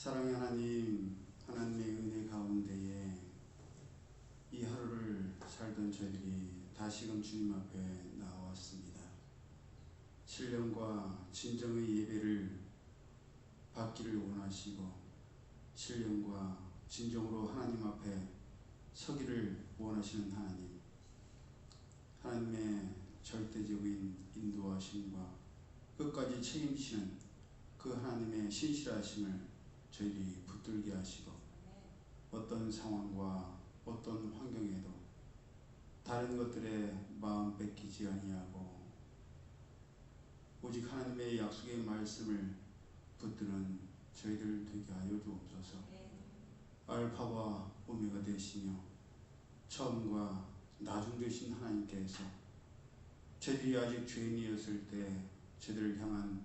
사랑의 하나님, 하나님의 은혜 가운데에 이 하루를 살던 저희들이 다시금 주님 앞에 나왔습니다. 신령과 진정의 예배를 받기를 원하시고 신령과 진정으로 하나님 앞에 서기를 원하시는 하나님, 하나님의 절대적인 인도하심과 끝까지 책임지시는 그 하나님의 신실하심을 저희들이 붙들게 하시고 어떤 상황과 어떤 환경에도 다른 것들에 마음 뺏기지 아니하고 오직 하나님의 약속의 말씀을 붙드는 저희들 되게 하여 주옵소서. 알파와 오메가 되시며 처음과 나중 되신 하나님께서 저희들이 아직 죄인이었을 때 저희들을 향한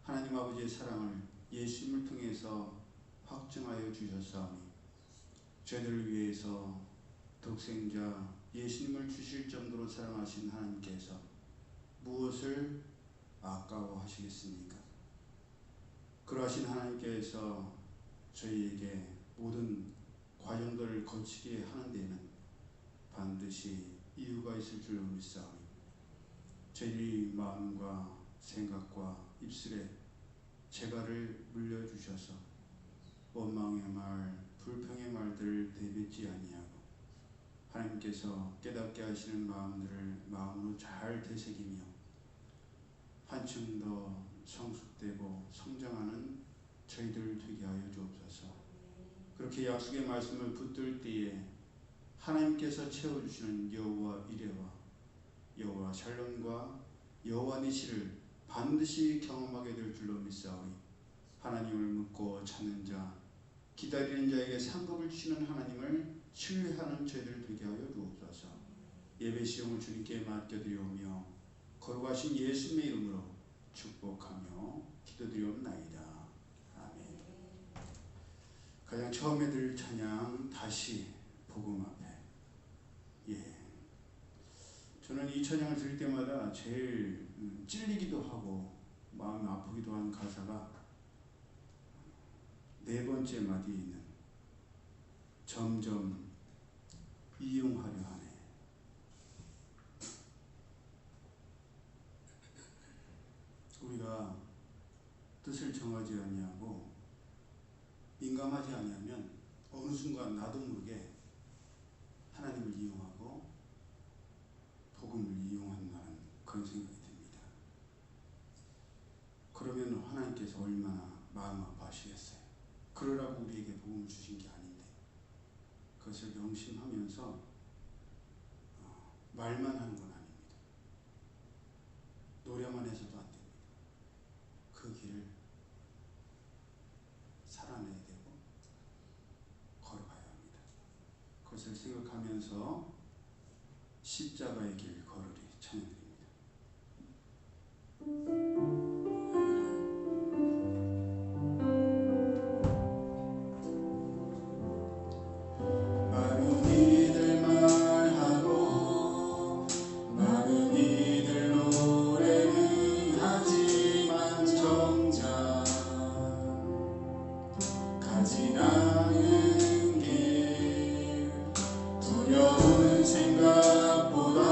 하나님 아버지의 사랑을 예수님을 통해서 확증하여 주셨사오니 저희들을 위해서 독생자 예수님을 주실 정도로 사랑하신 하나님께서 무엇을 아까워하시겠습니까? 그러하신 하나님께서 저희에게 모든 과정들을 거치게 하는 데에는 반드시 이유가 있을 줄로 믿사오니 저희들이 마음과 생각과 입술에 재갈을 물려주셔서 원망의 말, 불평의 말들을 내뱉지 아니하고 하나님께서 깨닫게 하시는 마음들을 마음으로 잘 되새기며 한층 더 성숙되고 성장하는 저희들 되게 하여 주옵소서. 그렇게 약속의 말씀을 붙들 때에 하나님께서 채워주시는 여호와 이레와 여호와 샬롬과 여호와 니시를 반드시 경험하게 될 줄로 믿사오니 하나님을 묻고 찾는 자, 기다리는 자에게 상급을 주시는 하나님을 신뢰하는 저희들 되게 하여 주옵소서. 예배 시험을 주님께 맡겨드리오며 거룩하신 예수님의 이름으로 축복하며 기도드리옵나이다. 아멘. 가장 처음에 들 찬양 다시 복음 앞에. 저는 이 찬양을 들을 때마다 제일 찔리기도 하고 마음이 아프기도 한 가사가 네 번째 마디에 있는 점점 이용하려 하네. 우리가 뜻을 정하지 아니하고 민감하지 아니하면 어느 순간 나도 모르게 하나님을 이용하고 복음을 이용한다는 그런 생각이 듭니다. 그러면 하나님께서 얼마나 마음 아파하시겠어요. 그러라고 우리에게 복음을 주신 게 아닌데 그것을 명심하면서 말만 하는 건 아닙니다. 노래만 해서도 안 됩니다. 그 길을 살아내야 되고 걸어가야 합니다. 그것을 생각하면서 십자가의 길 걸으리 찬양드립니다. 생각보다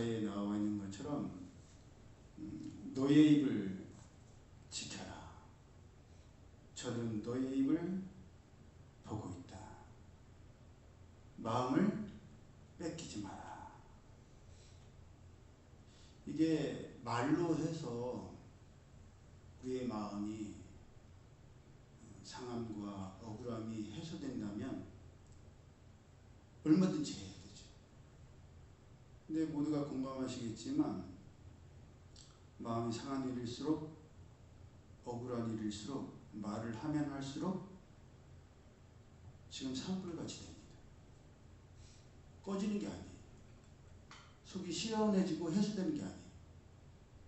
이사야에 나와 있는 것처럼 너의 입을 지켜라. 저는 너의 입을 보고 있다. 마음을 뺏기지 마라. 이게 말로 해서 우리의 마음이 상함과 억울함이 해소된다면 얼마든지 해야 되죠. 근데 모두가 공감하시겠지만 마음이 상한 일일수록 억울한 일일수록 말을 하면 할수록 지금 산불같이 됩니다. 꺼지는 게 아니에요. 속이 시원해지고 해소되는 게 아니에요.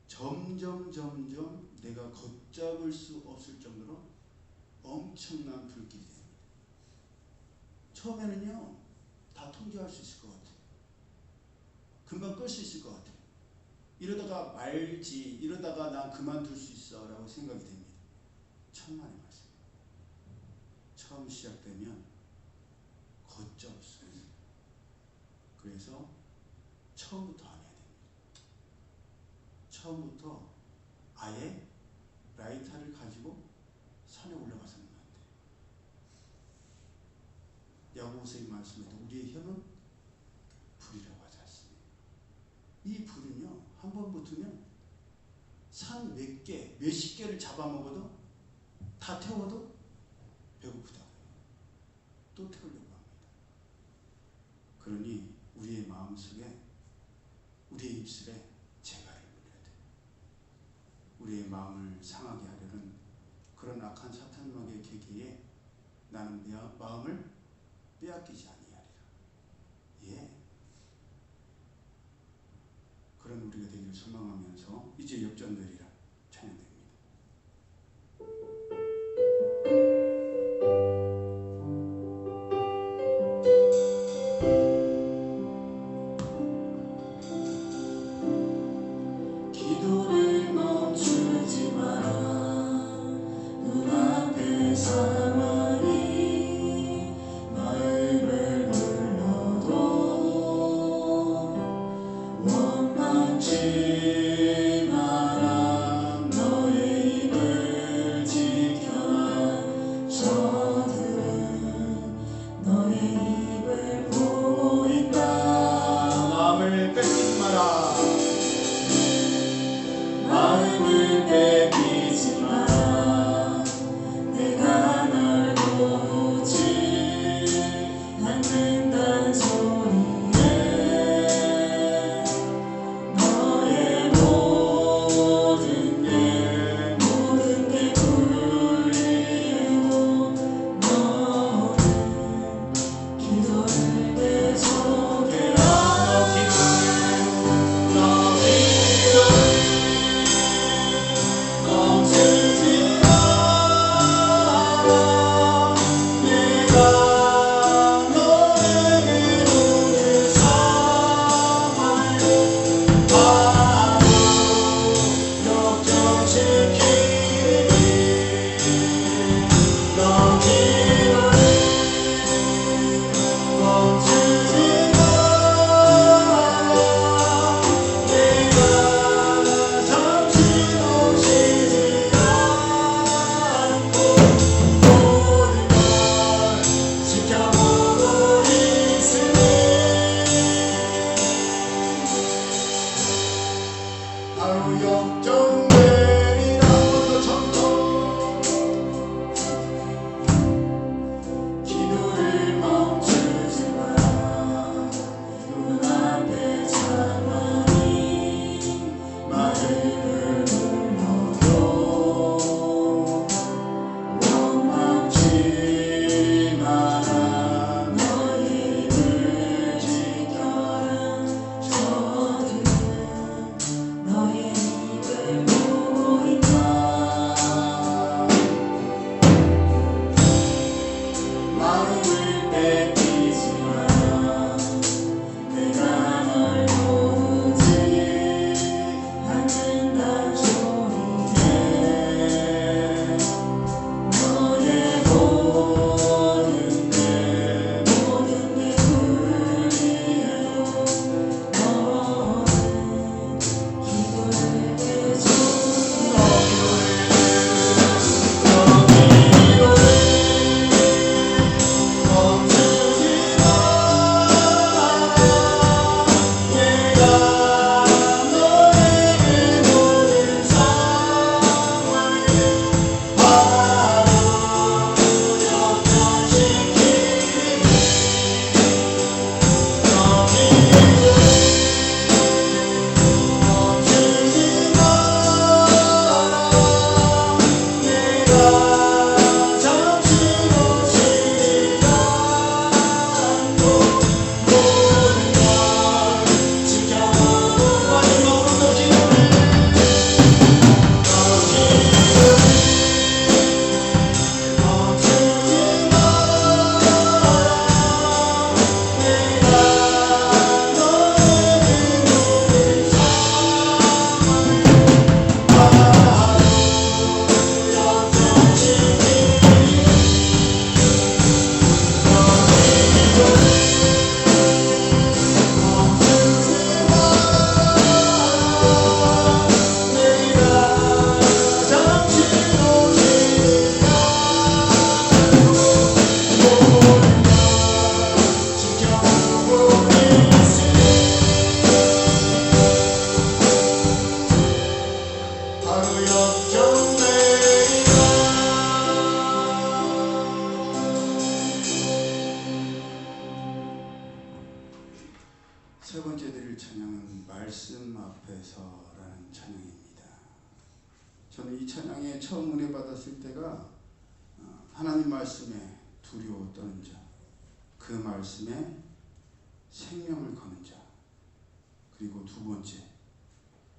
점점 내가 걷잡을 수 없을 정도로 엄청난 불길이 됩니다. 처음에는요 다 통제할 수 있을 것 같아요. 금방 끌 수 있을 것 같아요. 이러다가 말지, 이러다가 나 그만둘 수 있어 라고 생각이 됩니다. 천만의 말씀. 처음 시작되면 걷잡을 수가 있어요. 그래서 처음부터 안 해야 됩니다. 처음부터 아예 라이터를 가지고 산에 올라가서는 안 돼요. 야고보서의 말씀에도 우리의 혀는 불이라고 하지 않습니까? 이 불은요 한 번 붙으면 산 몇 개, 몇십 개를 잡아먹어도 다 태워도 배고프다고 해요. 또 태우려고 합니다. 그러니 우리의 마음속에, 우리의 입술에 재갈을 물려야 돼요. 우리의 마음을 상하게 하려는 그런 악한 사탄막의 계기에 나는 내 마음을 빼앗기지 아니하리라. 예. 그런 우리가 되기를 소망하면서 이제 역전되리라 찬양됩니다. 기도를 멈추지 마라. 눈앞에 상황이 마음을 눌러도 원망치 마라. 너의 입을 지켜라. 저들은 너의 입을 보고 있다. 마음을 뺏기지 마라. 마음을 뺏기지 마라. 내가 널 도우지 않는다는 소리에 너의 모든 게 불리고 너는 기도를 계속해라. 너 기도를 멈추지 마라. 내가 너에게 오는 상황을 바로 역전시키리. 너 기도를 멈추지 마라. 내가 잠시도 쉬지 않고 모든 걸 지켜보고 있으니 바로 역전되리라. 천국 기도를 멈추지 마라. 눈앞에 상황이 마음을 눌러도 원망치 마라. 너의 입을 지켜라. 저들은 너의 입을 말씀 앞에서라는 찬양입니다. 저는 이 찬양에 처음 은혜 받았을 때가 하나님 말씀에 두려워 떠는 자, 그 말씀에 생명을 거는 자, 그리고 두 번째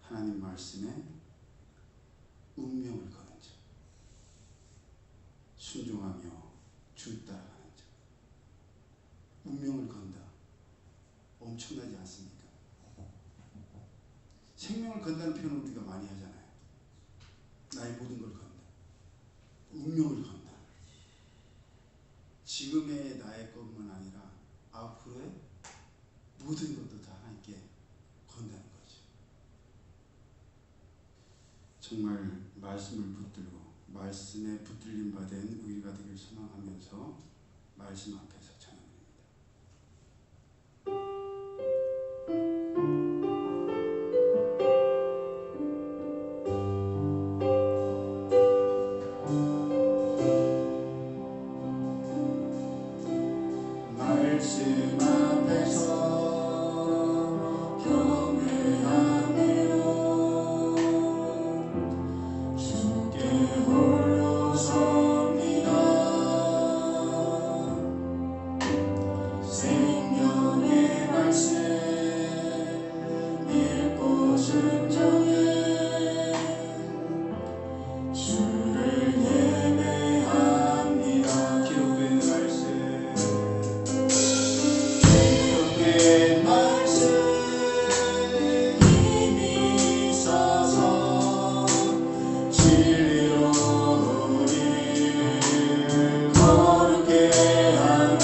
하나님 말씀에 운명을 거는 자, 순종하며 주 따라가는 자. 운명을 건다. 엄청나지 않습니까? 생명을 건다는 표현을 우리가 많이 하잖아요. 나의 모든 걸 건다. 운명을 건다. 지금의 나의 것만 아니라 앞으로의 모든 것도 다 하나님께 건다는 거죠. 정말 말씀을 붙들고 말씀에 붙들림 받은 우리가 되길 소망하면서 말씀 앞에서 찬양합니다. 말씀 앞에서 경외하며 주께 홀로 섭니다. 생명의 말씀 읽고 순종해 주를 예배합니다. 기록된 말씀 힘이 있어서 진리로 우리를 거룩게 하며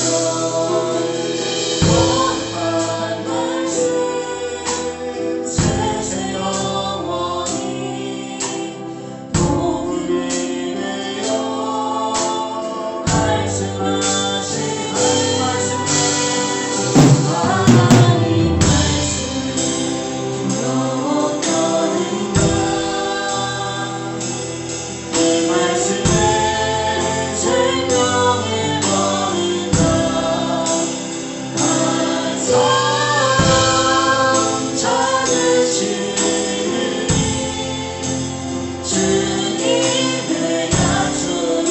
거룩한 말씀 세세 영원히 복음이 되어 말씀하신 말씀 하나님 말씀 두려워 떠는다. 이 말씀에 생명을 거는다. 한 사람 찾으시니 주님의 약속은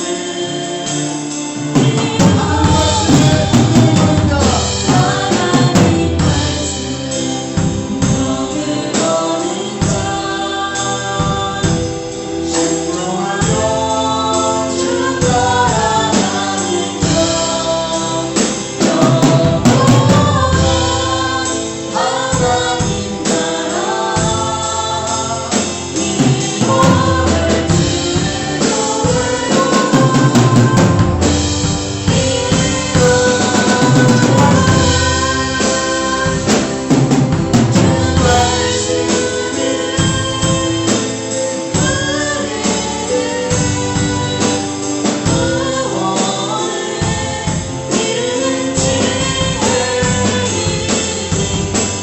이 말씀에 붙들린다. 하나님 말씀 운명을 거는다. 순종하며 주 따라가는 자, 영원한 하나님 나라 이곳을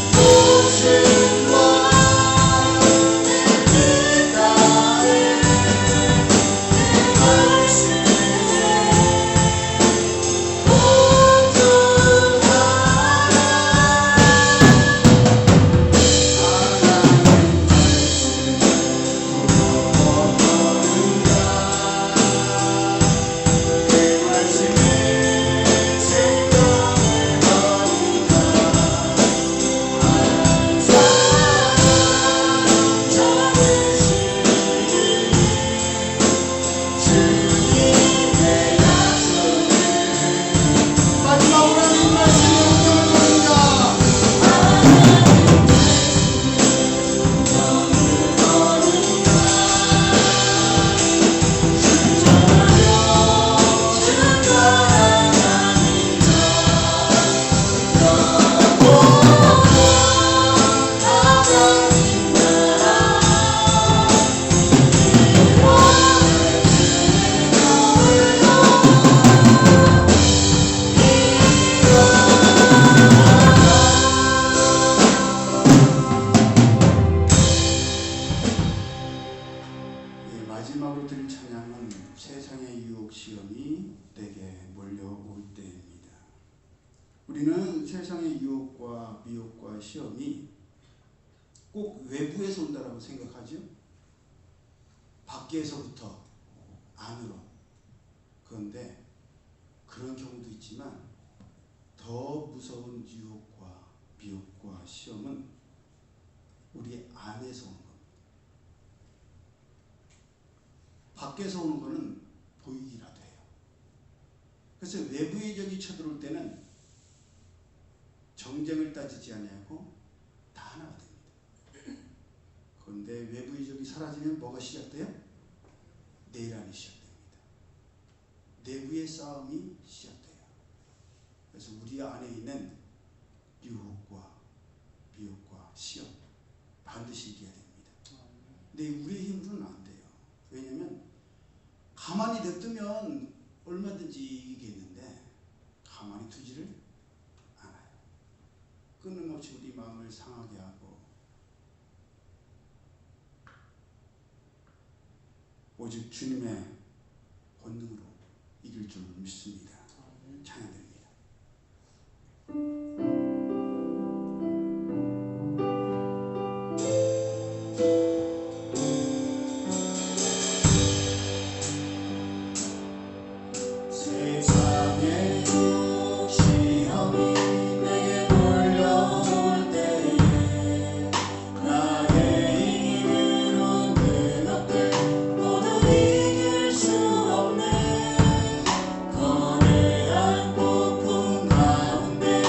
마지막으로 드릴 찬양은 세상의 유혹 시험이 내게 몰려올 때입니다. 우리는 세상의 유혹과 미혹과 시험이 꼭 외부에서 온다라고 생각하죠? 밖에서부터 안으로. 그런데 그런 경우도 있지만 더 무서운 유혹과 미혹과 시험은 우리 안에서 오는 겁니다. 밖에서 오는 거는 보이기라도 해요. 그래서 외부의 적이 쳐들어올 때는 정쟁을 따지지 아니하고 다 하나가 됩니다. 그런데 외부의 적이 사라지면 뭐가 시작돼요? 내란이 시작됩니다. 내부의 싸움이 시작돼요. 그래서 우리 안에 있는 유혹과 미혹과 시험 반드시 이겨야 됩니다. 근데 우리의 힘으로는 안 돼요. 왜냐하면 가만히 냅두면 얼마든지 이기겠는데 가만히 두지를 않아요. 끊임없이 우리 마음을 상하게 하고 오직 주님의 권능으로 이길 줄 믿습니다. 찬양드립니다. 세상의 시험이 내게 몰려올 때에 나의 힘으론 그것들 모두 이길 수 없네. 거대한 폭풍 가운데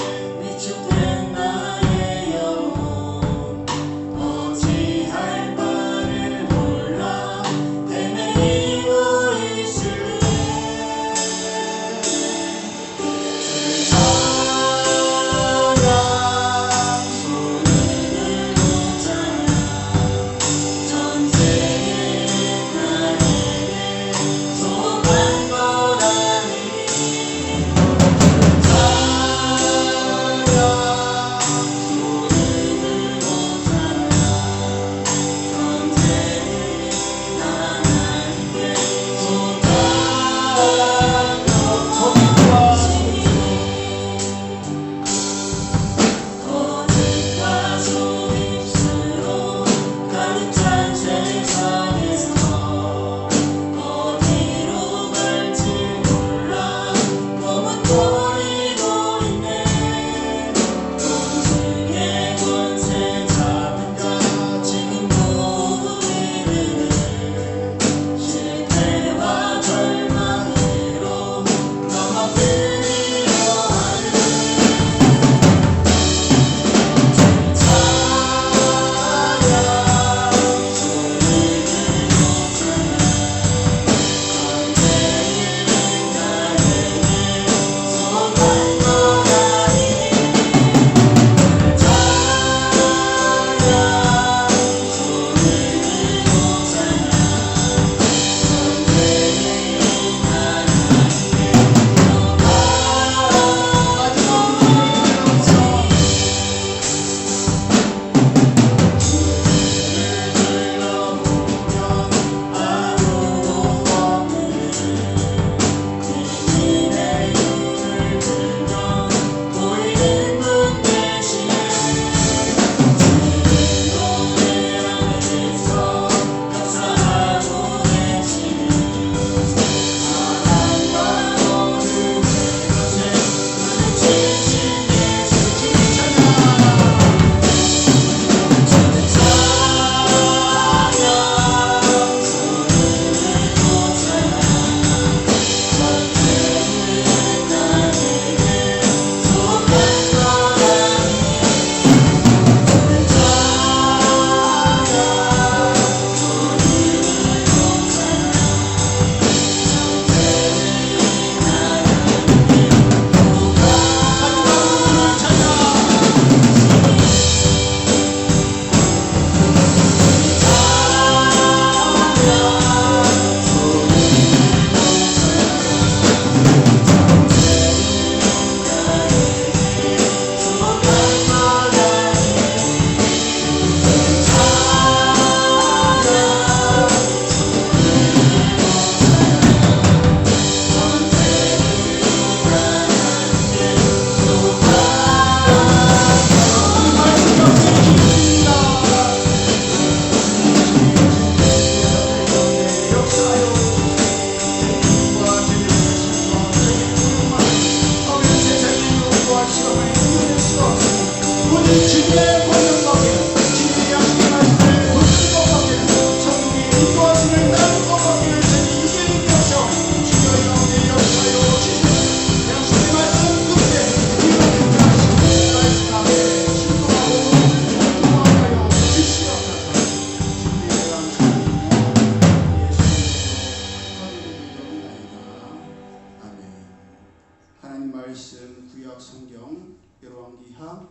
열왕기하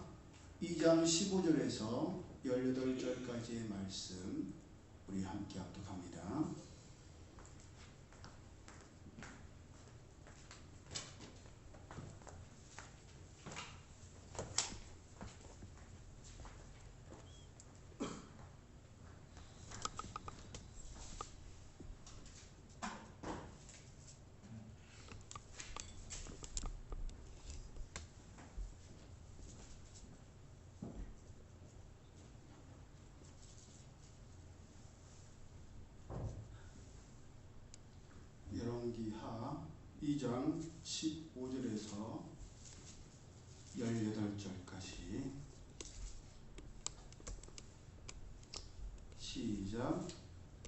2장 15절에서 18절까지의 말씀 우리 함께 합독합니다. 열왕기하 2장 15절에서 18절까지 시작.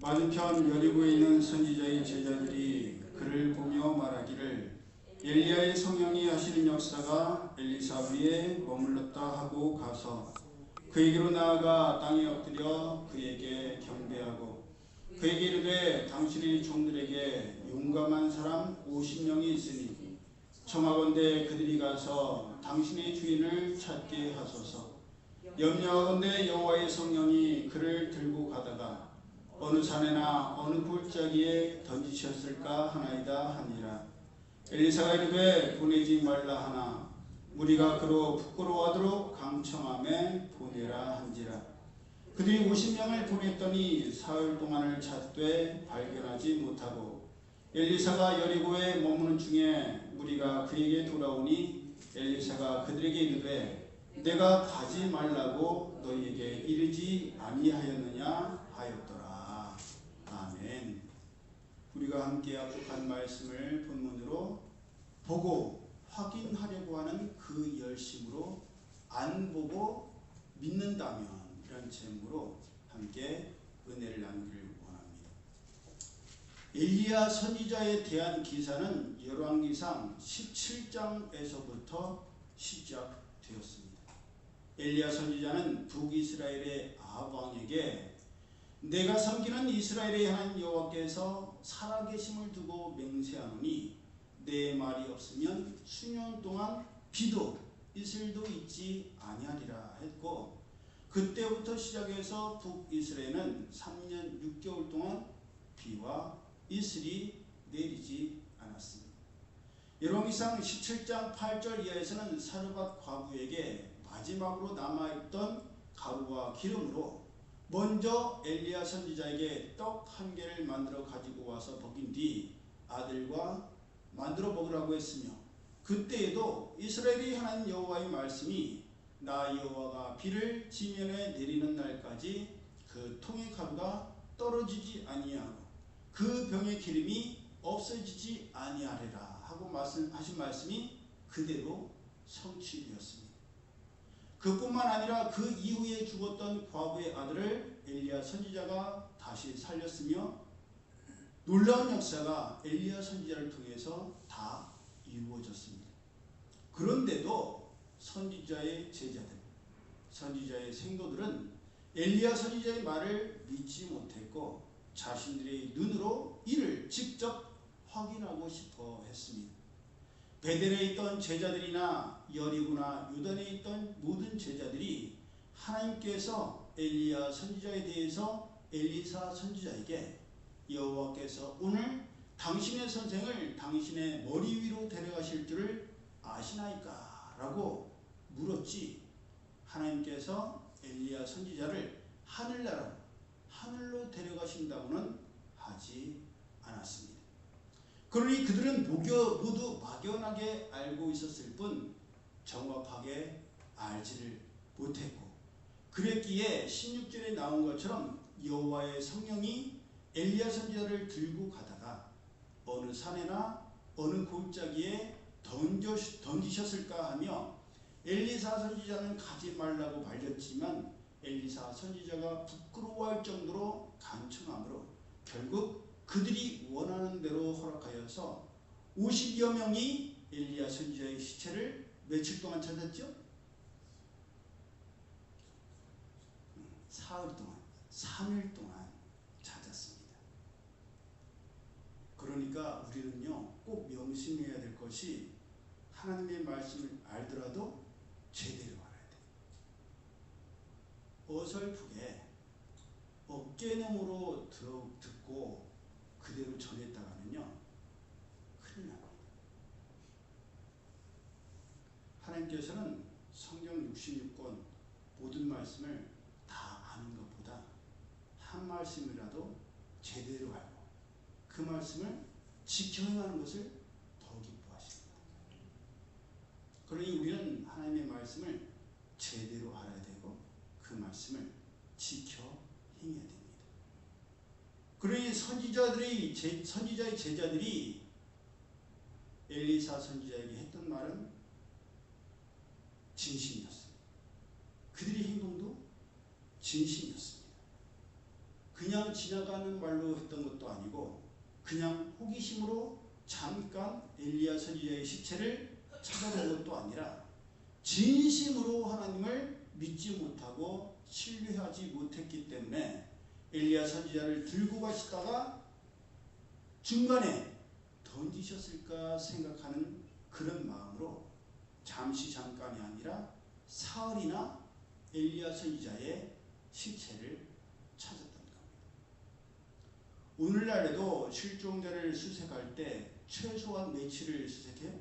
맞은편 여리고에 있는 선지자의 제자들이 그를 보며 말하기를 엘리야의 성령이 하시는 역사가 엘리사 위에 머물렀다 하고 가서 그에게로 나아가 땅에 엎드려 그에게 경배하고 그에게 이르되 당신의 종들에게 용감한 사람 50명이 있으니 청하건대 그들이 가서 당신의 주인을 찾게 하소서. 염려하건대 여호와의 성령이 그를 들고 가다가 어느 산에나 어느 골짜기에 던지셨을까 하나이다 하니라. 엘리사가 이르되 보내지 말라 하나 우리가 그로 부끄러워하도록 강청함에 보내라 한지라. 그들이 50명을 보냈더니 사흘 동안을 찾되 발견하지 못하고 엘리사가 여리고에 머무는 중에 무리가 그에게 돌아오니 엘리사가 그들에게 이르되 내가 가지 말라고 너희에게 이르지 아니하였느냐 하였더라. 아멘. 우리가 함께 합독한 말씀을 본문으로 보고 확인하려고 하는 그 열심으로 안 보고 믿는다면 이런 제목으로 함께 은혜를 나누기를 원합니다. 엘리야 선지자에 대한 기사는 열왕기상 17장에서부터 시작되었습니다. 엘리야 선지자는 북이스라엘의 아합 왕에게 내가 섬기는 이스라엘의 하나님 여호와께서 살아계심을 두고 맹세하노니 내 말이 없으면 수년 동안 비도 이슬도 있지 아니하리라 했고 그때부터 시작해서 북이스라엘은 3년 6개월 동안 비와 이슬이 내리지 않았습니다. 열왕기상 17장 8절 이하에서는 사르밧 과부에게 마지막으로 남아있던 가루와 기름으로 먼저 엘리야 선지자에게 떡 한 개를 만들어 가지고 와서 먹인 뒤 아들과 만들어 먹으라고 했으며 그때에도 이스라엘의 하나님 여호와의 말씀이 나 여호와가 비를 지면에 내리는 날까지 그 통의 가루가 떨어지지 아니하고 그 병의 기름이 없어지지 아니하리라 하고 하신 말씀이 그대로 성취되었습니다. 그뿐만 아니라 그 이후에 죽었던 과부의 아들을 엘리야 선지자가 다시 살렸으며 놀라운 역사가 엘리야 선지자를 통해서 다 이루어졌습니다. 그런데도 선지자의 제자들, 선지자의 생도들은 엘리야 선지자의 말을 믿지 못했고 자신들의 눈으로 이를 직접 확인하고 싶어 했습니다. 베델에 있던 제자들이나 여리고나 요단에 있던 모든 제자들이 하나님께서 엘리야 선지자에 대해서 엘리사 선지자에게 여호와께서 오늘 당신의 선생을 당신의 머리 위로 데려가실 줄을 아시나이까? 라고 물었지 하나님께서 엘리야 선지자를 하늘로 데려가신다고는 하지 않았습니다. 그러니 그들은 모두 막연하게 알고 있었을 뿐 정확하게 알지를 못했고 그랬기에 16절에 나온 것처럼 여호와의 성령이 엘리야 선지자를 들고 가다가 어느 산에나 어느 골짜기에 던지셨을까 하며 엘리사 선지자는 가지 말라고 말렸지만 엘리사 선지자가 부끄러워할 정도로 간청함으로 결국 그들이 원하는 대로 허락하여서 50여 명이 엘리야 선지자의 시체를 며칠 동안 찾았죠? 사흘 동안, 3일 동안 찾았습니다. 그러니까 우리는요 꼭 명심해야 될 것이 하나님의 말씀을 알더라도 제대로 어설프게 어깨너머로 듣고 그대로 전했다가는요 큰일 납니다. 하나님께서는 성경 66권 모든 말씀을 다 아는 것보다 한 말씀이라도 제대로 알고 그 말씀을 지켜 행하는 것을 더 기뻐하십니다. 그러니 우리는 하나님의 말씀을 제대로 알아야 되고 그 말씀을 지켜 행해야 됩니다. 그러니 선지자의 제자들이 엘리사 선지자에게 했던 말은 진심이었어요. 그들의 행동도 진심이었습니다. 그냥 지나가는 말로 했던 것도 아니고 그냥 호기심으로 잠깐 엘리야 선지자의 시체를 찾아본 것도 아니라 진심으로 하나님을 믿지 못하고 신뢰하지 못했기 때문에 엘리야 선지자를 들고 가시다가 중간에 던지셨을까 생각하는 그런 마음으로 잠깐이 아니라 사흘이나 엘리야 선지자의 시체를 찾았던 겁니다. 오늘날에도 실종자를 수색할 때 최소한 며칠을 수색해요?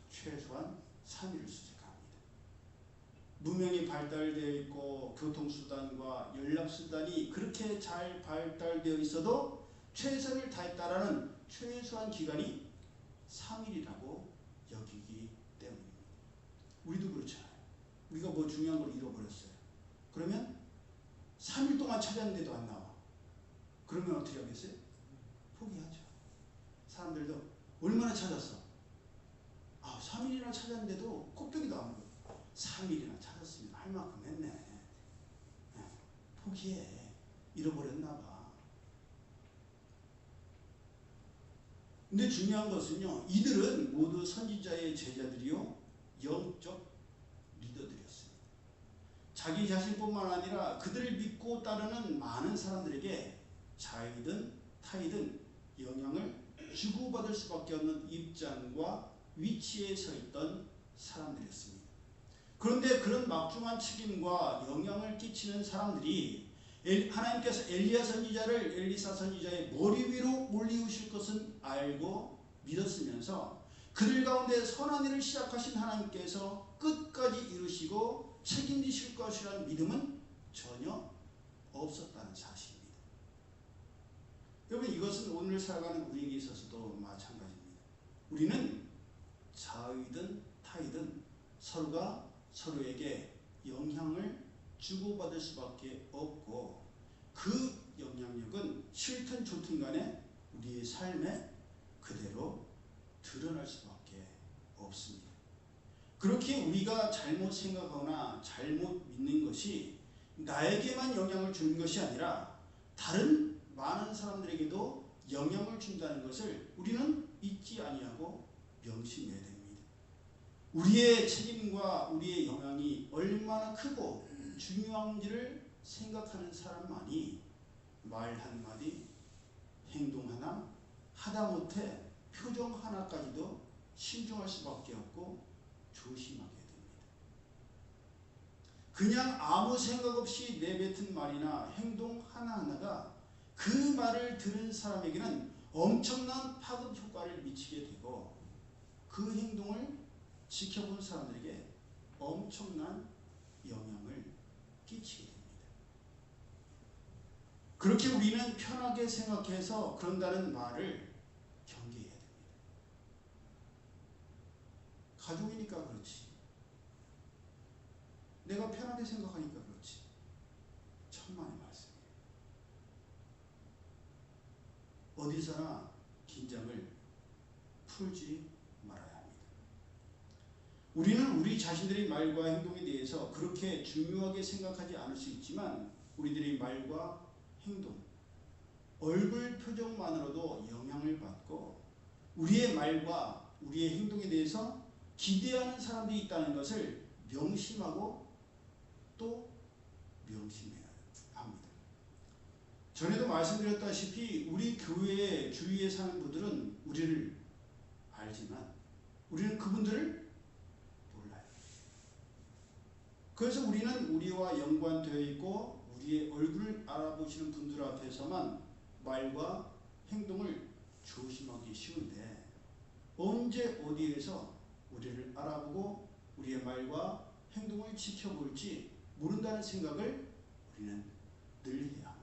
최소한 3일을 수색합니다. 문명이 발달되어 있고 교통수단과 연락수단이 그렇게 잘 발달되어 있어도 최선을 다했다라는 최소한 기간이 3일이라고 여기기 때문입니다. 우리도 그렇잖아요. 우리가 뭐 중요한 걸 잃어버렸어요. 그러면 3일 동안 찾았는데도 안 나와. 그러면 어떻게 하겠어요? 포기하죠. 사람들도 얼마나 찾았어? 3일이나 찾았는데도 코빼기도 안 보여. 3일이나 찾았으면 할 만큼 했네. 포기해. 잃어버렸나 봐. 근데 중요한 것은요, 이들은 모두 선지자의 제자들이요 영적 리더들이었습니다. 자기 자신뿐만 아니라 그들을 믿고 따르는 많은 사람들에게 자이든 타이든 영향을 주고받을 수밖에 없는 입장과 위치에 서 있던 사람들이었습니다. 그런데 그런 막중한 책임과 영향을 끼치는 사람들이 하나님께서 엘리야 선지자를 엘리사 선지자의 머리 위로 올리우실 것은 알고 믿었으면서 그들 가운데 선한 일을 시작하신 하나님께서 끝까지 이루시고 책임지실 것이라는 믿음은 전혀 없었다는 사실입니다. 여러분, 이것은 오늘 살아가는 우리에게 있어서도 마찬가지입니다. 우리는 자이든 타이든 서로가 서로에게 영향을 주고받을 수밖에 없고 그 영향력은 싫든 좋든 간에 우리의 삶에 그대로 드러날 수밖에 없습니다. 그렇게 우리가 잘못 생각하거나 잘못 믿는 것이 나에게만 영향을 주는 것이 아니라 다른 많은 사람들에게도 영향을 준다는 것을 우리는 잊지 아니하고 명심해야 됩니다. 우리의 책임과 우리의 영향이 얼마나 크고 중요한지를 생각하는 사람만이 말 한마디, 행동 하나, 하다못해 표정 하나까지도 신중할 수밖에 없고 조심하게 됩니다. 그냥 아무 생각 없이 내뱉은 말이나 행동 하나하나가 그 말을 들은 사람에게는 엄청난 파급 효과를 미치게 되고 그 행동을 지켜본 사람들에게 엄청난 영향을 끼치게 됩니다. 그렇게 우리는 편하게 생각해서 그런다는 말을 경계해야 됩니다. 가족이니까 그렇지. 내가 편하게 생각하니까 그렇지. 천만의 말씀이에요. 어디서나 긴장을 풀지 말아야 합니다. 우리는 우리 자신들의 말과 행동에 대해서 그렇게 중요하게 생각하지 않을 수 있지만 우리들의 말과 행동, 얼굴 표정만으로도 영향을 받고 우리의 말과 우리의 행동에 대해서 기대하는 사람들이 있다는 것을 명심하고 또 명심해야 합니다. 전에도 말씀드렸다시피 우리 교회의 주위에 사는 분들은 우리를 알지만 우리는 그분들을 몰라요. 그래서 우리는 우리와 연관되어 있고 우리의 얼굴을 알아보시는 분들 앞에서만 말과 행동을 조심하기 쉬운데 언제 어디에서 우리를 알아보고 우리의 말과 행동을 지켜볼지 모른다는 생각을 우리는 늘 해야 합니다.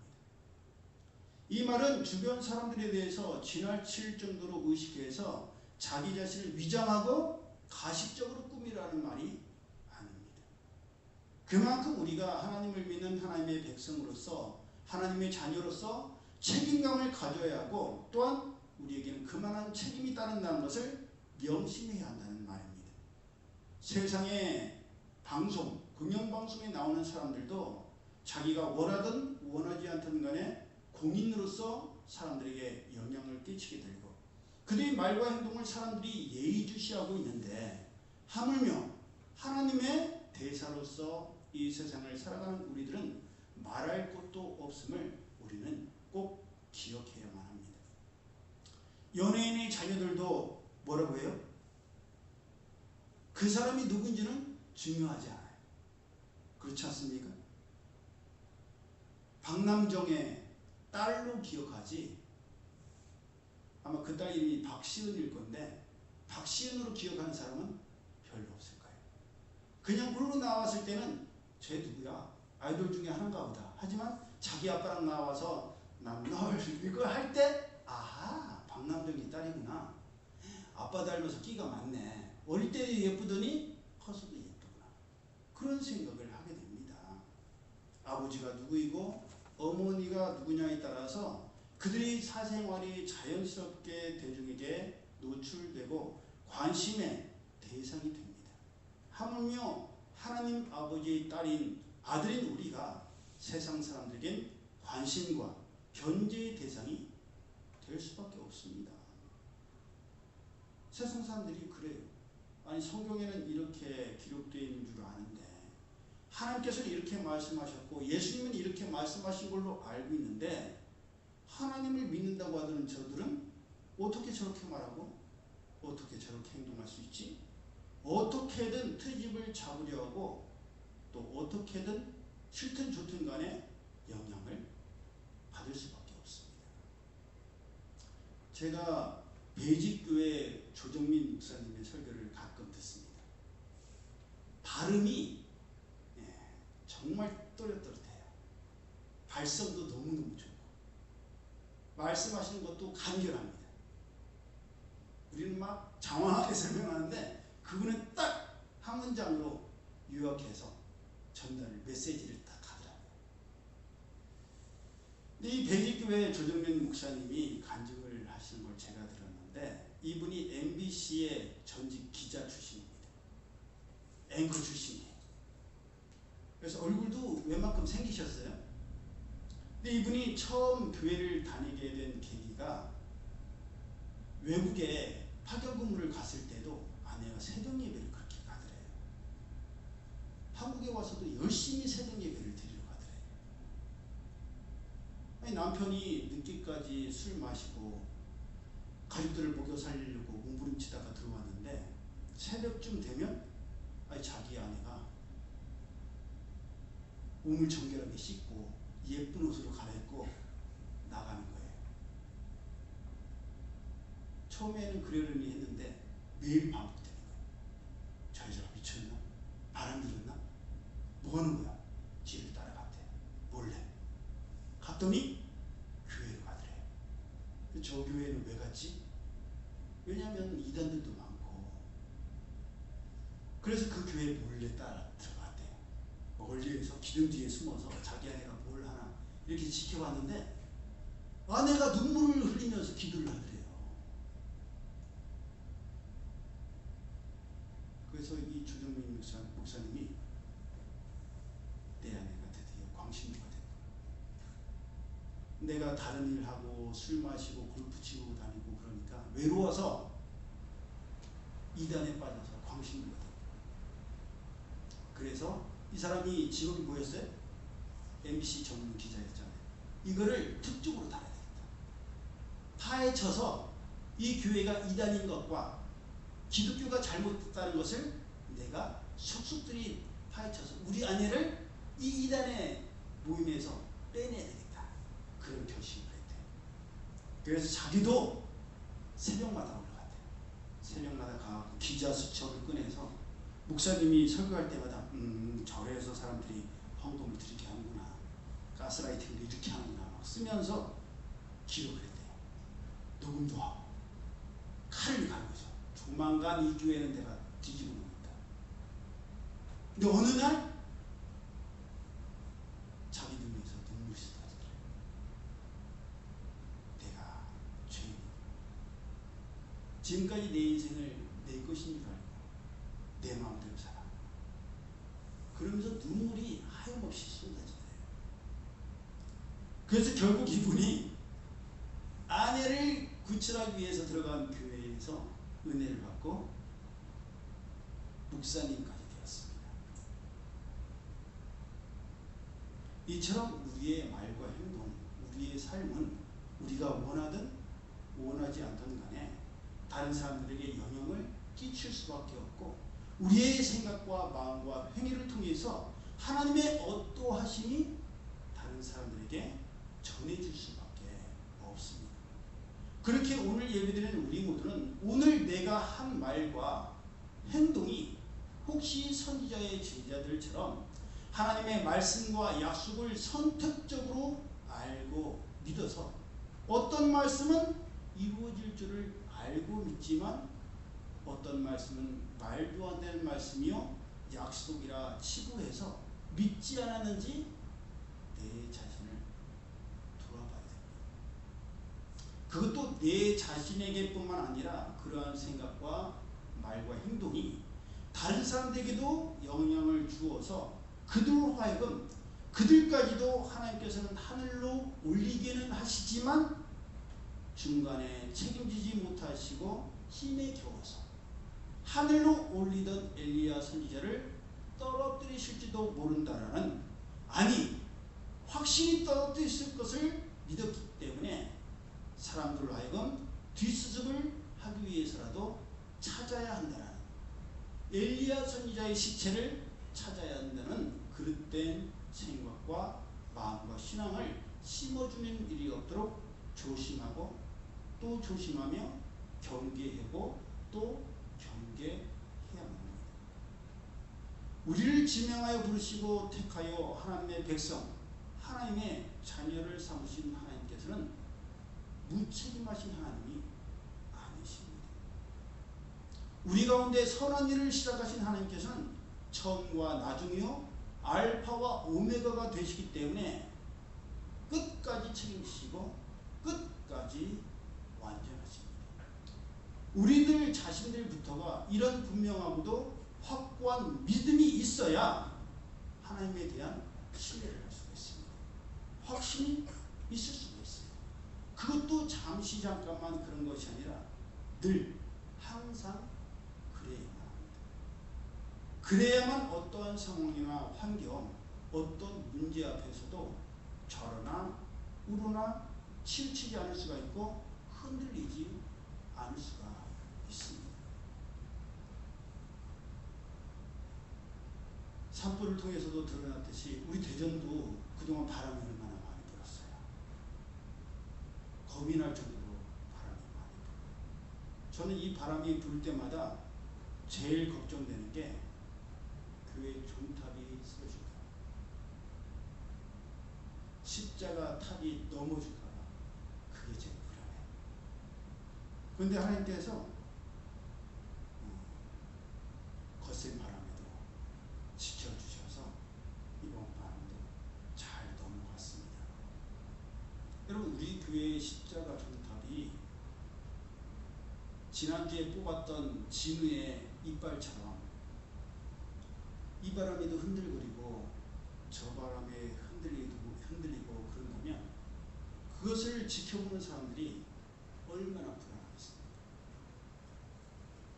이 말은 주변 사람들에 대해서 지나칠 정도로 의식해서 자기 자신을 위장하고 가식적으로 꾸미라는 말이 아닙니다. 그만큼 우리가 하나님을 믿는 하나님의 백성으로서 하나님의 자녀로서 책임감을 가져야 하고 또한 우리에게는 그만한 책임이 따른다는 것을 명심해야 한다는 말입니다. 세상의 방송, 공영방송에 나오는 사람들도 자기가 원하든 원하지 않든 간에 공인으로서 사람들에게 영향을 끼치게 되고 그들의 말과 행동을 사람들이 예의주시하고 있는데 하물며 하나님의 대사로서 이 세상을 살아가는 우리들은 말할 것도 없음을 우리는 꼭 기억해야만 합니다. 연예인의 자녀들도 뭐라고 해요? 그 사람이 누군지는 중요하지 않아요. 그렇지 않습니까? 박남정의 딸로 기억하지 아마 그 딸 이름이 박시은일 건데 박시은으로 기억하는 사람은 별로 없을 거예요. 그냥 물로 나왔을 때는 쟤 누구야? 아이돌 중에 하나인가 보다. 하지만 자기 아빠랑 나와서 난 널 이거 할 때 아하 박남정이 딸이구나. 아빠 닮아서 끼가 많네. 어릴 때 예쁘더니 커서도 예쁘구나. 그런 생각을 하게 됩니다. 아버지가 누구이고 어머니가 누구냐에 따라서 그들의 사생활이 자연스럽게 대중에게 노출되고 관심의 대상이 됩니다. 하물며 하나님 아버지의 딸인 아들인 우리가 세상 사람들에겐 관심과 견제의 대상이 될 수밖에 없습니다. 세상 사람들이 그래요. 아니 성경에는 이렇게 기록되어 있는 줄 아는데 하나님께서는 이렇게 말씀하셨고 예수님은 이렇게 말씀하신 걸로 알고 있는데 하나님을 믿는다고 하던 저들은 어떻게 저렇게 말하고 어떻게 저렇게 행동할 수 있지? 어떻게든 트집을 잡으려 하고 또 어떻게든 싫든 좋든 간에 영향을 받을 수밖에 없습니다. 제가 배직교회 조정민 목사님의 설교를 가끔 듣습니다. 발음이 정말 또렷또렷해요. 발성도 너무너무 좋고 말씀하시는 것도 간결합니다. 우리는 막 장황하게 설명하는데 그분은 딱 한 문장으로 요약해서 전달을 메시지를 딱 하더라고요. 근데 이 배직교회 조정민 목사님이 간증을 하시는 걸 제가 들었는데 이분이 MBC의 전직 기자 출신입니다. 앵커 출신이에요. 그래서 얼굴도 웬만큼 생기셨어요. 근데 이분이 처음 교회를 다니게 된 계기가 외국에 파견 근무를 갔을 때도 아내가 새벽 예배를 그렇게 가더래요. 한국에 와서도 열심히 새벽 예배를 드리러 가더래요. 아니, 남편이 늦게까지 술 마시고 가족들을 먹여 살리려고 몸부림치다가 들어왔는데 새벽쯤 되면 자기 아내가 몸을 정결하게 씻고 예쁜 옷으로 갈아입고 나가는 거예요. 처음에는 그러려니 했는데 매일 반복되는 거예요. 저 여자가 미쳤나? 바람 들었나? 뭐 하는 거야? 지를 따라갔대. 몰래. 갔더니 교회로 가더래요. 저 교회는 왜 갔지? 왜냐하면 이단들도 많고 그래서 그 교회에 몰래 따라 들어갔대요. 멀리에서 기둥 뒤에 숨어서 자기 아내가 뭘 하나 이렇게 지켜봤는데 아내가 눈물을 흘리면서 기도를 하더래요. 그래서 이 조정민 목사님이 내 아내가 드디어 광신도가 됐다. 내가 다른 일하고 술 마시고 골프 치고 다니고 그러니까 외로워서 이단에 빠져서 광신도가 됐다. 그래서 이 사람이 직업이 뭐였어요? MBC 전문 기자였잖아요. 이거를 특종으로 달아야 되겠다. 파헤쳐서 이 교회가 이단인 것과 기독교가 잘못됐다는 것을 내가 속속들이 파헤쳐서 우리 아내를 이 이단의 모임에서 빼내야 되겠다. 그런 결심을 했대요. 그래서 자기도 새벽마다 올라갔대요. 새벽마다 가고 기자 수첩을 꺼내서 목사님이 설교할 때마다 절에서 사람들이 헌금을 드리게 하는구나. 가스라이팅도 이렇게 하는구나. 막 쓰면서 기록을 했대요. 녹음도 하고. 칼을 갈고서 조만간 이 교회는 내가 뒤집어 놓는다. 근데 어느 날 자기 눈에서 눈물이 쏟아지더래요. 내가 죄인이구나. 지금까지 내 인생을 내 것인 줄 알고 내 마음대로 살아. 그러면서 눈물이 하염없이 쏟아지더래요. 그래서 결국 이분이 아내를 구출하기 위해서 들어간 교회에서 은혜를 받고 목사님까지 되었습니다. 이처럼 우리의 말과 행동, 우리의 삶은 우리가 원하든 원하지 않든 간에 다른 사람들에게 영향을 끼칠 수밖에 없고 우리의 생각과 마음과 행위를 통해서 하나님의 어떠하심이 다른 사람들에게 전해질 수밖에 없습니다. 그렇게 오늘 예배드리는 우리 모두는 오늘 내가 한 말과 행동이 혹시 선지자의 제자들처럼 하나님의 말씀과 약속을 선택적으로 알고 믿어서 어떤 말씀은 이루어질 줄을 알고 믿지만 어떤 말씀은 말도 안 되는 말씀이요 약속이라 치부해서 믿지 않았는지 내 자신을 돌아봐야 됩니다. 그것도 내 자신에게뿐만 아니라 그러한 생각과 말과 행동이 다른 사람들에게도 영향을 주어서 그들로 하여금 그들까지도 하나님께서는 하늘로 올리기는 하시지만 중간에 책임지지 못하시고 힘에 겨워서 하늘로 올리던 엘리야 선지자를 떨어뜨리실지도 모른다라는 아니 확실히 떨어뜨리실 것을 믿었기 때문에 사람들로 하여금 뒷수습을 하기 위해서라도 찾아야 한다는 엘리야 선지자의 시체를 찾아야 한다는 그릇된 생각과 마음과 신앙을 심어주는 일이 없도록 조심하고 또 조심하며 경계하고 또 경계해야 합니다. 우리를 지명하여 부르시고 택하여 하나님의 백성, 하나님의 자녀를 삼으신 하나님께서는 무책임하신 하나님이 아니십니다. 우리 가운데 선한 일을 시작하신 하나님께서는 처음과 나중이요 알파와 오메가가 되시기 때문에 끝까지 책임지시고 끝까지 완전하십니다. 우리들 자신들부터가 이런 분명하고도 확고한 믿음이 있어야 하나님에 대한 신뢰를 할 수가 있습니다. 확신이 있을 수가 있어요. 그것도 잠시 잠깐만 그런 것이 아니라 늘 항상 그래야만 합니다. 그래야만 어떠한 상황이나 환경, 어떤 문제 앞에서도 절하나 우러나 치우치지 않을 수가 있고 흔들리지 않을 수가 있습니다. 산불을 통해서도 드러났듯이 우리 대전도 그동안 바람이 얼마나 많이 불었어요. 겁이 날 정도로 바람이 많이 불어요. 저는 이 바람이 불 때마다 제일 걱정되는 게 교회 종탑이 쓰러질까 봐. 십자가 탑이 넘어질까 봐. 그게 제일 불안해요. 그런데 하나님께서 거센 바람에도 지켜주셔서 이번 바람도 잘 넘어갔습니다. 여러분 우리 교회의 십자가 종탑이 지난주에 뽑았던 진우의 이빨처럼 이 바람에도 흔들거리고 저 바람에 흔들리고 그런다면 그것을 지켜보는 사람들이 얼마나 불안하겠습니까?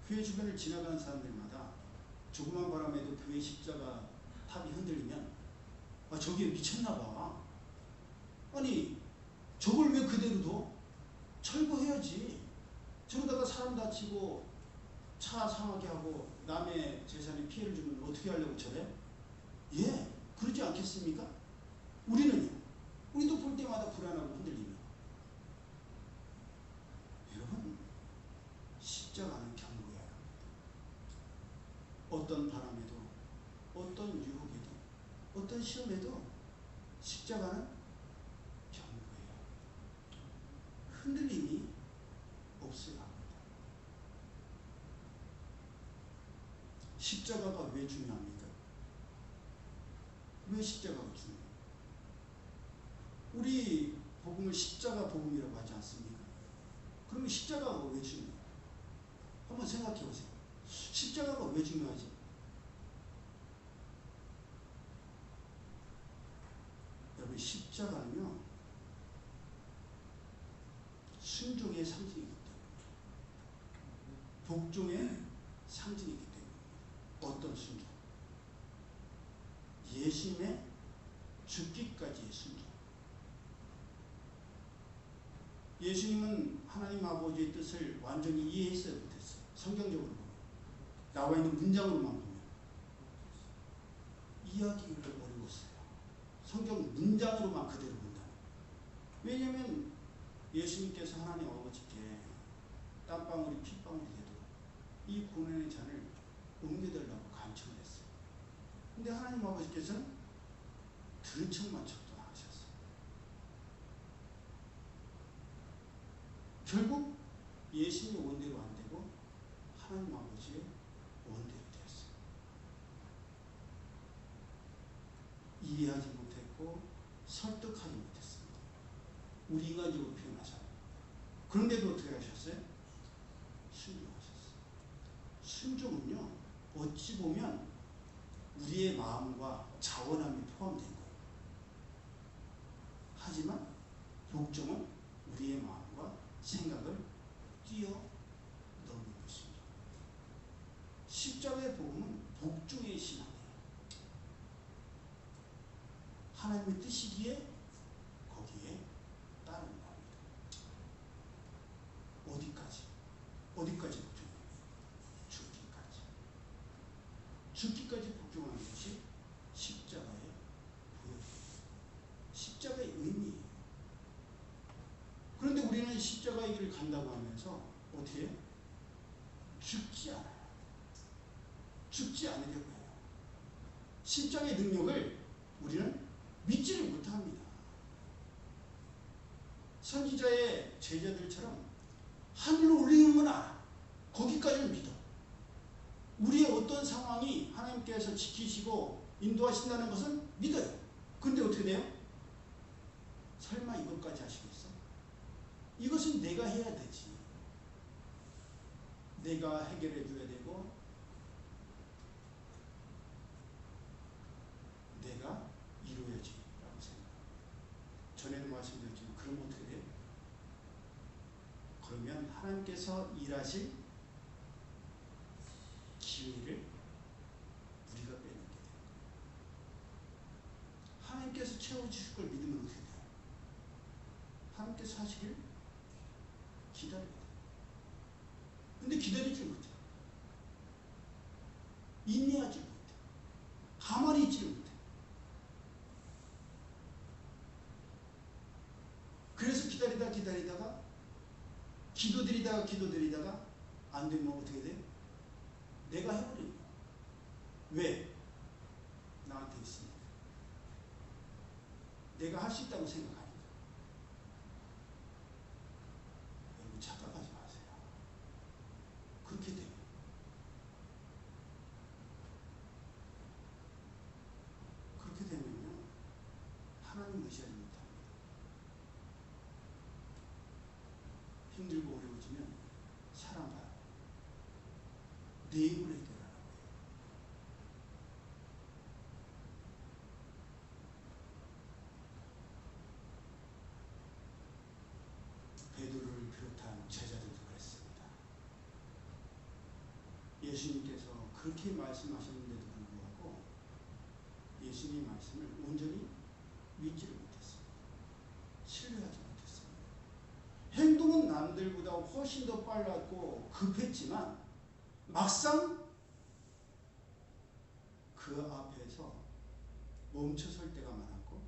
교회 주변을 지나가는 사람들마다 조그만 바람에도 교회 십자가 탑이 흔들리면 저게 미쳤나봐. 아니 저걸 왜 그대로 둬? 철거해야지. 저러다가 사람 다치고 차 상하게 하고 남의 재산에 피해를 주면 어떻게 하려고 저래? 예, 그러지 않겠습니까? 우리는요. 우리도 볼 때마다 불안하고 흔들리며. 여러분, 십자가는 경고해야 합니다. 어떤 바람에도, 어떤 유혹에도, 어떤 시험에도 십자가는 경고해요. 흔들림이 없어야 합니다. 십자가가 왜 중요합니까? 왜 십자가가 중요해요? 우리 복음을 십자가 복음이라고 하지 않습니까? 그러면 십자가가 왜 중요해요? 한번 생각해 보세요. 십자가가 왜 중요하지? 여러분, 십자가는요, 순종의 상징이기 때문에, 복종의 상징이기 때문에. 어떤 순종? 예수님의 죽기까지의 순종. 예수님은 하나님 아버지의 뜻을 완전히 이해했어요, 못했어요? 성경적으로 보면, 나와 있는 문장으로만 보면 이해하기가 어려웠어요. 성경 문장으로만 그대로 본다면. 왜냐하면 예수님께서 하나님 아버지께 땀방울이 핏방울이 돼도 이 고난의 잔을 옮겨달라고 간청을 했어요. 근데 하나님 아버지께서는 들은 척만 척도 안 하셨어요. 결국 예수님의 원대로 안 되고 하나님 아버지의 원대로 되었어요. 이해하지 못했고 설득하지 못했습니다. 우리 인간적으로 표현하자면. 그런데도 어떻게 하셨어요? 순종하셨어요. 순종은요, 어찌 보면 우리의 마음과 자원함이 포함된 거예요. 하지만 복종은 우리의 마음과 생각을 뛰어넘는 것입니다. 십자가의 복음은 복종의 신앙이에요. 하나님의 뜻이기에 거기에 따르는 겁니다. 어디까지? 어디까지 복종해요? 죽기까지. 죽기까지 복종하는 것이 십자가의 보여줍니다. 십자가의 의미예요. 그런데 우리는 십자가의 길을 간다고 하면서 어떻게 해요? 죽지 않아요. 죽지 않으려고 해요. 십자가의 능력을 우리는 믿지를 못합니다. 선지자의 제자들처럼 하늘로 올리는구나, 거기까지는 믿어. 우리의 어떤 상황이 하나님께서 지키시고 인도하신다는 것은 믿어요. 그런데 어떻게 돼요? 설마 이것까지 하시겠어? 이것은 내가 해야 되지. 내가 해결해 줘야 되고 내가 이루어야지 라고 생각합니다. 전에도 말씀드렸지만 그럼 어떻게 돼요? 그러면 하나님께서 일하실 기회를 우리가 빼놓게 돼요. 하나님께서 채워주실 걸 믿으면 어떻게 돼요? 하나님께서 하시길 기다려야 돼요. 근데 기다리지 못해요. 인내하지 못해요. 가만히 있지를 못해요. 그래서 기다리다가 기도드리다가 안 되면 어떻게 돼요? 내가 해버려요. 왜? 나한테 있으니까. 내가 할 수 있다고 생각하니까. 여러분, 착각하지 마세요. 그렇게 돼요. 그렇게 되면요, 하나님 의지하지 못합니다. 힘들고 어려워지면 사랑가요. 내 힘으로 해결하라고 해요. 베드로를 비롯한 제자들도 그랬습니다. 예수님께서 그렇게 말씀하셨는데도 불구하고 예수님의 말씀을 온전히 믿지를 못했습니다. 신뢰하지 못했습니다. 행동은 남들보다 훨씬 더 빨랐고 급했지만 막상 그 앞에서 멈춰설 때가 많았고,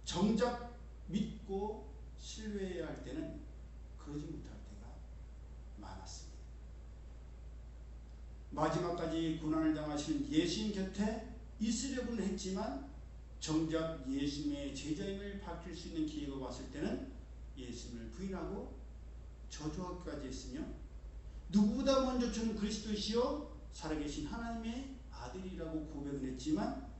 정작 믿고 신뢰해야 할 때는 그러지 못할 때가 많았습니다. 마지막까지 고난을 당하시는 예수님 곁에 있으려고는 했지만 정작 예수님의 제자임을 밝힐 수 있는 기회가 왔을 때는 예수님을 부인하고 저주하기까지 했으며, 누구보다 먼저 주는 그리스도시요 살아계신 하나님의 아들이라고 고백은 했지만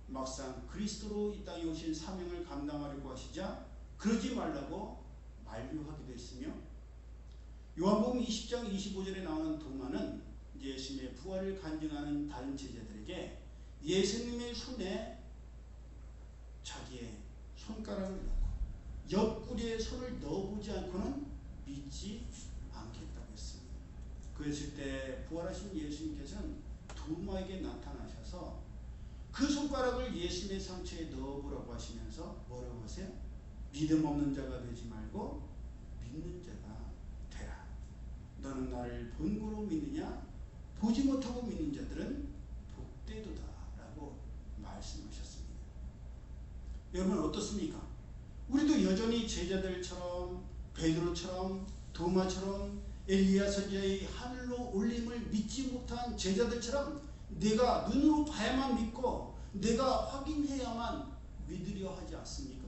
막상 그리스도로 이 땅에 오신 사명을 감당하려고 하시자 그러지 말라고 만류하기도 했으며, 요한복음 20장 25절에 나오는 도마는 예수님의 부활을 간증하는 다른 제자들에게 예수님의 손에 자기의 손가락을 넣고 옆구리에 손을 넣어보지 않고는 믿지 않겠다고 했습니다. 그랬을 때 부활하신 예수님께서는 도마에게 나타나셔서 그 손가락을 예수님의 상처에 넣어보라고 하시면서 뭐라고 하세요? 믿음 없는 자가 되지 말고 믿는 자가 되라. 너는 나를 본고로 믿느냐? 보지 못하고 믿는 자들은 복되도다 라고 말씀하셨습니다. 여러분 어떻습니까? 우리도 여전히 제자들처럼, 베드로처럼, 도마처럼, 엘리야 선지자의 하늘로 올림을 믿지 못한 제자들처럼 내가 눈으로 봐야만 믿고 내가 확인해야만 믿으려 하지 않습니까?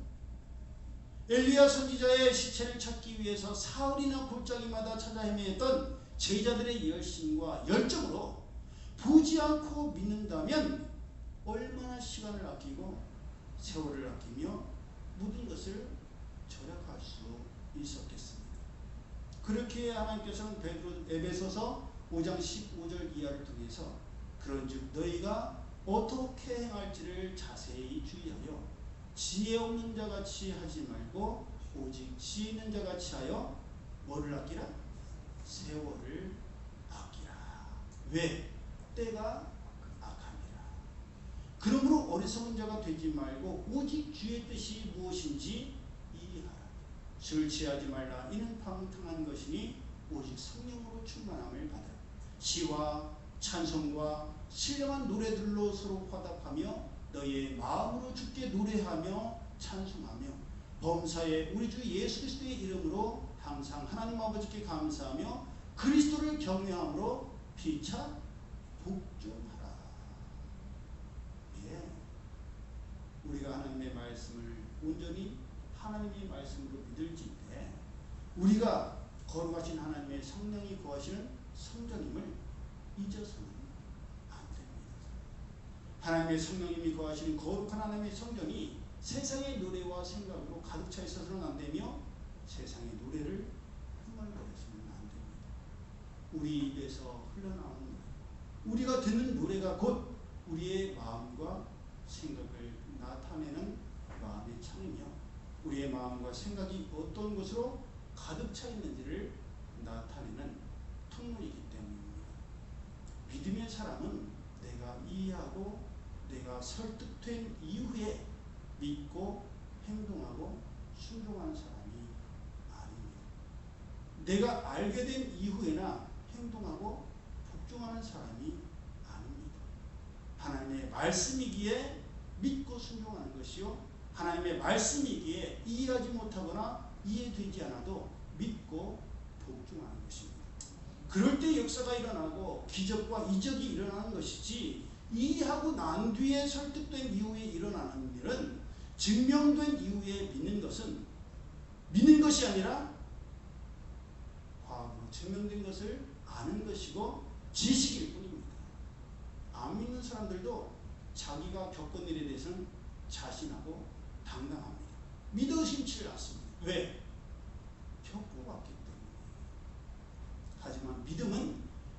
엘리야 선지자의 시체를 찾기 위해서 사흘이나 골짜기마다 찾아 헤매했던 제자들의 열심과 열정으로 보지 않고 믿는다면 얼마나 시간을 아끼고 세월을 아끼며 모든 것을 절약할 수 있었겠습니까? 그렇게 하나님께서는 에베소서 5장 15절 이하를 통해서 그런즉 너희가 어떻게 행할지를 자세히 주의하여 지혜 없는 자같이 하지 말고 오직 지혜 있는 자같이 하여 뭐를 아끼라? 세월을 아끼라. 왜? 때가 악함이라. 그러므로 어리석은 자가 되지 말고 오직 주의 뜻이 무엇인지 이해하라. 술 취하지 말라. 이는 방탕한 것이니 오직 성령으로 충만함을 받으라. 시와 찬송과 신령한 노래들로 서로 화답하며 너희의 마음으로 주께 노래하며 찬송하며 범사에 우리 주 예수 그리스도의 이름으로 항상 하나님 아버지께 감사하며 그리스도를 경외함으로 피차 복종하라. 예, 우리가 하나님의 말씀을 온전히 하나님의 말씀으로 믿을지 때 우리가 거룩하신 하나님의 성령이 거하시는 성전임을 잊어서는 안 됩니다. 하나님의 성령님이 거하시는 거룩한 하나님의 성전이 세상의 노래와 생각으로 가득 차 있어서는 안 되며 세상의 노래를 흥얼거려서는 안 됩니다. 우리 입에서 흘러나오는 노래, 우리가 듣는 노래가 곧 우리의 마음과 생각을 나타내는 마음의 창이며 우리의 마음과 생각이 어떤 것으로 가득 차 있는지를 나타내는 통로이기 때문입니다. 믿음의 사람은 내가 이해하고 내가 설득된 이후에 믿고 행동하고 순종하는 사람이 아닙니다. 내가 알게 된 이후에나 행동하고 복종하는 사람이 아닙니다. 하나님의 말씀이기에 믿고 순종하는 것이요, 하나님의 말씀이기에 이해하지 못하거나 이해되지 않아도 믿고 복종하는 것입니다. 그럴 때 역사가 일어나고 기적과 이적이 일어나는 것이지, 이해하고 난 뒤에 설득된 이후에 일어나는 일은, 증명된 이후에 믿는 것은 믿는 것이 아니라 과학으로 증명된 것을 아는 것이고 지식일 뿐입니다. 안 믿는 사람들도 자기가 겪은 일에 대해서는 자신하고 당당합니다. 믿어 의심치 않습니다. 왜? 겪어봤기 때문에. 하지만 믿음은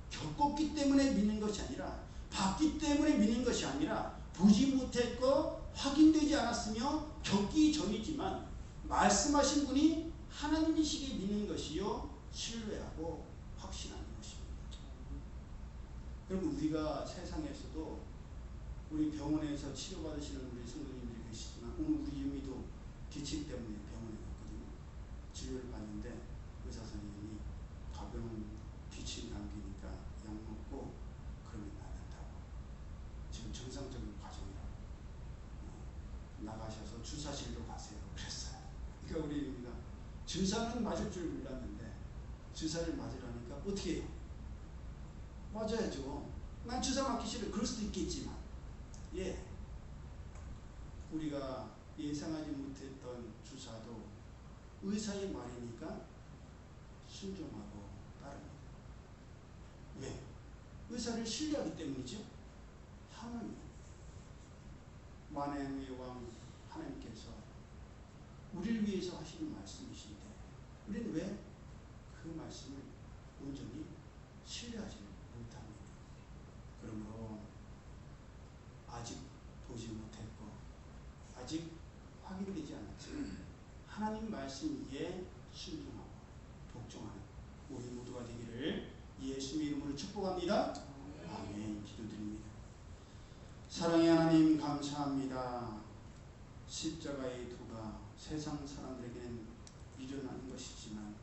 겪었기 때문에 믿는 것이 아니라, 봤기 때문에 믿는 것이 아니라, 보지 못했고 확인되지 않았으며 겪기 전이지만 말씀하신 분이 하나님이시기에 믿는 것이요, 신뢰하고 확신하는 것입니다. 그럼 우리가 세상에서도 우리 병원에서 치료받으시는 우리 성도님들이 계시지만, 오늘 우리 유미도 기침 때문에 병원에 갔거든요. 치료를 받는데 의사 선생님이 가벼운 기침 감기니까 약 먹고 그러면 낫는다고. 지금 정상적인 과정이라고. 주사는 맞을 줄 몰랐는데 주사를 맞으라니까 어떻게 해요? 맞아야죠. 난 주사 맞기 싫어. 그럴 수도 있겠지만 우리가 예상하지 못했던 주사도 의사의 말이니까 순종하고 따릅니다. 왜? 의사를 신뢰하기 때문이죠. 하나님, 만왕의 왕 하나님께서 우리를 위해서 하시는 말씀이신데 우리는 왜 그 말씀을 온전히 신뢰하지 못합니다. 그러므로 아직 보지 못했고 아직 확인되지 않았지만 하나님 말씀 위에 순종하고 복종하는 우리 모두가 되기를 예수의 이름으로 축복합니다. 아멘. 기도드립니다. 사랑의 하나님 감사합니다. 십자가의 도가 세상 사람들에게는 미련한 것이지만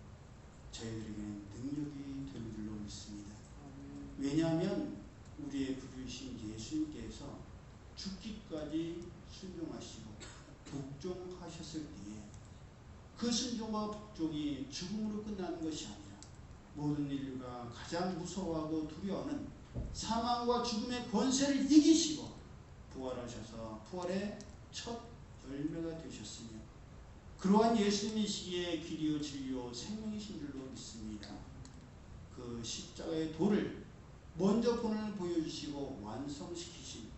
저희들에게는 능력이 될 줄로 믿습니다. 왜냐하면 우리의 구주이신 예수님께서 죽기까지 순종하시고 복종하셨을 때에 그 순종과 복종이 죽음으로 끝나는 것이 아니라 모든 인류가 가장 무서워하고 두려워하는 사망과 죽음의 권세를 이기시고 부활하셔서 부활의 첫 열매가 되셨으며 그러한 예수님이시기에 길이요 진리요 생명이신 줄로 믿습니다. 그 십자가의 도를 먼저 본을 보여주시고 완성시키신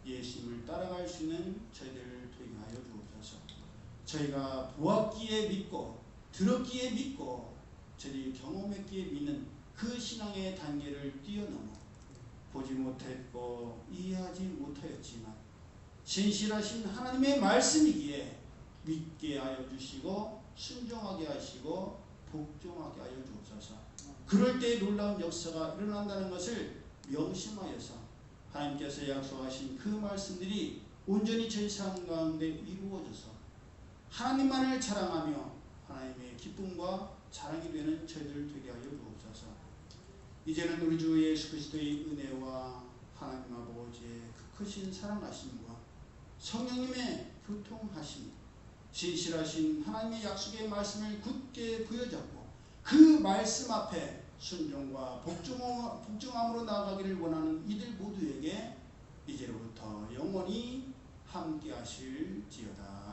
예수님을 따라갈 수 있는 저희들 되게 하여 주옵소서. 저희가 보았기에 믿고 들었기에 믿고 저희 경험했기에 믿는 그 신앙의 단계를 뛰어넘어 보지 못했고 이해하지 못하였지만 진실하신 하나님의 말씀이기에 믿게 하여 주시고 순종하게 하시고 복종하게 하여 주옵소서. 그럴 때 놀라운 역사가 일어난다는 것을 명심하여서 하나님께서 약속하신 그 말씀들이 온전히 저희 삶 가운데 이루어져서 하나님만을 자랑하며 하나님의 기쁨과 자랑이 되는 저희들 되게 하여 주옵소서. 이제는 우리 주 예수 그리스도의 은혜와 하나님 아버지의 그 크신 사랑하심과 성령님의 교통하심, 진실하신 하나님의 약속의 말씀을 굳게 부여잡고 그 말씀 앞에 순종과 복종함으로 나아가기를 원하는 이들 모두에게 이제로부터 영원히 함께 하실지어다.